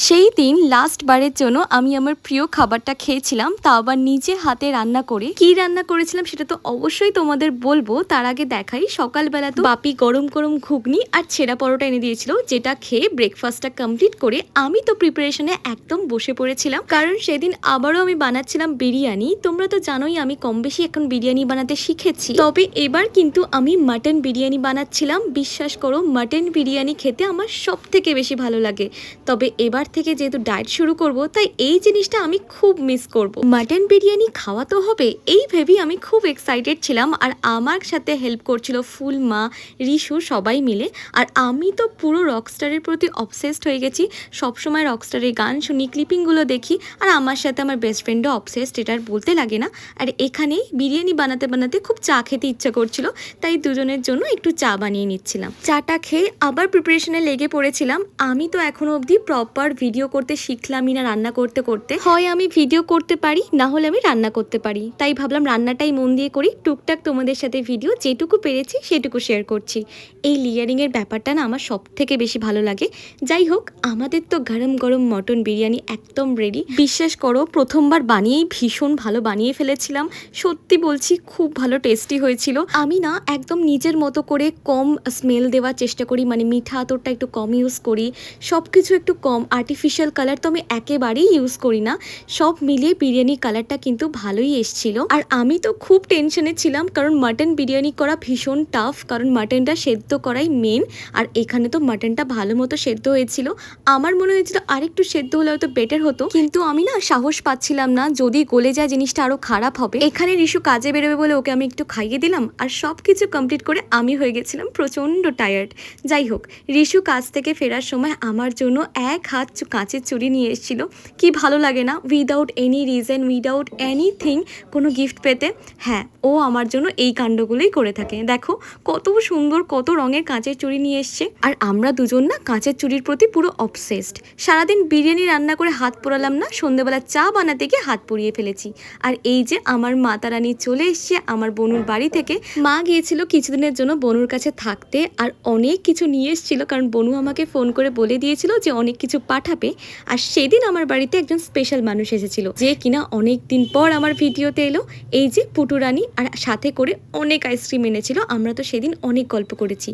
সেই দিন লাস্ট বারের জন্য আমি আমার প্রিয় খাবারটা খেয়েছিলাম, তা আবার নিজে হাতে রান্না করে। কি রান্না করেছিলাম সেটা তো অবশ্যই তোমাদের বলবো, তার আগে দেখাই সকালবেলা তো বাপি গরম গরম ঘুগনি আর ছেঁড়া পরোটা এনে দিয়েছিল, যেটা খেয়ে ব্রেকফাস্টটা কমপ্লিট করে আমি তো প্রিপারেশনে একদম বসে পড়েছিলাম। কারণ সেদিন আবারও আমি বানাচ্ছিলাম বিরিয়ানি। তোমরা তো জানোই আমি কম বেশি এখন বিরিয়ানি বানাতে শিখেছি, তবে এবার কিন্তু আমি মাটন বিরিয়ানি বানাচ্ছিলাম। বিশ্বাস করো, মাটন বিরিয়ানি খেতে আমার সব থেকে বেশি ভালো লাগে। তবে এবার থেকে যেহেতু ডায়েট শুরু করব, তাই এই জিনিসটা আমি খুব মিস করব। মাটন বিরিয়ানি খাওয়া তো হবে এই ভেবেই আমি খুব এক্সাইটেড ছিলাম। আর আমার সাথে হেল্প করছিল ফুল, মা, রিশু সবাই মিলে। আর আমি তো পুরো রকস্টারের প্রতি অবসেসড হয়ে গেছি। সবসময় রকস্টারের গান শুনি, ক্লিপিংগুলো দেখি, আর আমার সাথে আমার বেস্ট ফ্রেন্ডও অবসেসড, এটা আর বলতে লাগে না। আর এখানেই বিরিয়ানি বানাতে বানাতে খুব চা খেতে ইচ্ছা করছিল, তাই দুজনের জন্য একটু চা বানিয়ে নিচ্ছিলাম। চাটা খেয়ে আবার প্রিপারেশনে লেগে পড়েছিলাম। আমি তো এখনো অবধি প্রপার ভিডিও করতে শিখলামই না। রান্না করতে করতে হয় আমি ভিডিও করতে পারি, না হলে আমি রান্না করতে পারি। তাই ভাবলাম রান্নাটাই মন দিয়ে করি। টুকটাক তোমাদের সাথে ভিডিও যেটুকু পেরেছি সেটুকু শেয়ার করছি। এই লেয়ারিংয়ের ব্যাপারটা না আমার সব থেকে বেশি ভালো লাগে। যাই হোক, আমাদের তো গরম গরম মটন বিরিয়ানি একদম রেডি। বিশ্বাস করো, প্রথমবার বানিয়েই ভীষণ ভালো বানিয়ে ফেলেছিলাম। সত্যি বলছি, খুব ভালো টেস্টি হয়েছিল। আমি না একদম নিজের মতো করে কম স্মেল দেওয়ার চেষ্টা করি, মানে মিঠা আতরটা একটু কম ইউজ করি, সব কিছু একটু কম। আর্টিফিশিয়াল কালার তো আমি একেবারেই ইউজ করি না। সব মিলিয়ে বিরিয়ানির কালারটা কিন্তু ভালোই এসছিল। আর আমি তো খুব টেনশনে ছিলাম, কারণ মাটন বিরিয়ানি করা ভীষণ টাফ, কারণ মাটনটা সেদ্ধ করাই মেন। আর এখানে তো মাটনটা ভালো মতো সেদ্ধ হয়েছিল। আমার মনে হয়েছিল আরেকটু সেদ্ধ হলে হয়তো বেটার হতো, কিন্তু আমি না সাহস পাচ্ছিলাম না, যদি গলে যায় জিনিসটা আরো খারাপ হবে। এখানে রিশু কাজে বেরোবে বলে ওকে আমি একটু খাইয়ে দিলাম, আর সব কিছু কমপ্লিট করে আমি হয়ে গেছিলাম প্রচণ্ড টায়ার্ড। যাই হোক, রিশু কাজ থেকে ফেরার সময় আমার জন্য এক হাত কাঁচের চুড়ি নিয়ে এসেছিল। কি ভালো লাগে না, without any reason, without anything কোনো গিফট পেতে। হ্যাঁ, ও আমার জন্য এই কাণ্ডগুলোই করে থাকে। দেখো কত সুন্দর, কত রঙের কাঁচের চুড়ি নিয়ে এসছে। আর আমরা দুজন না কাঁচের চুড়ির প্রতি পুরো অবসেসড। সারাদিন বিরিয়ানি রান্না করে হাত পোড়ালাম না, সন্ধ্যেবেলা চা বানাতে গিয়ে হাত পুড়িয়ে ফেলেছি। আর এই যে আমার মাতা রানী চলে এসছে আমার বনুর বাড়ি থেকে। মা গিয়েছিল কিছুদিনের জন্য বনুর কাছে থাকতে, আর অনেক কিছু নিয়ে এসেছিল, কারণ বনু আমাকে ফোন করে বলে দিয়েছিল যে অনেক কিছু পাঠাবে। আর সেদিন আমার বাড়িতে একজন স্পেশাল মানুষ এসেছিল, যে কিনা অনেক দিন পর আমার ভিডিওতে এলো। এই যে পুটুরানি, আর সাথে করে অনেক আইসক্রিম এনেছিল। আমরা তো সেদিন অনেক গল্প করেছি।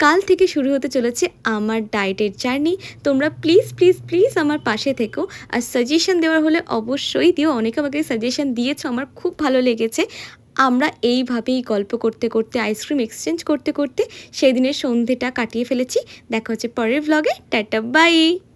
কাল থেকে শুরু হতে চলেছে আমার ডায়েটের জার্নি। তোমরা প্লিজ প্লিজ প্লিজ আমার পাশে থেকো। আর সাজেশন দেওয়ার হলে অবশ্যই দিও। অনেকে আমাকে সাজেশন দিয়েছো, আমার খুব ভালো লেগেছে। আমরা এইভাবেই গল্প করতে করতে, আইসক্রিম এক্সচেঞ্জ করতে করতে সেদিনের সন্ধেটা কাটিয়ে ফেলেছি। দেখা হচ্ছে পরের ভ্লগে। Tata, by.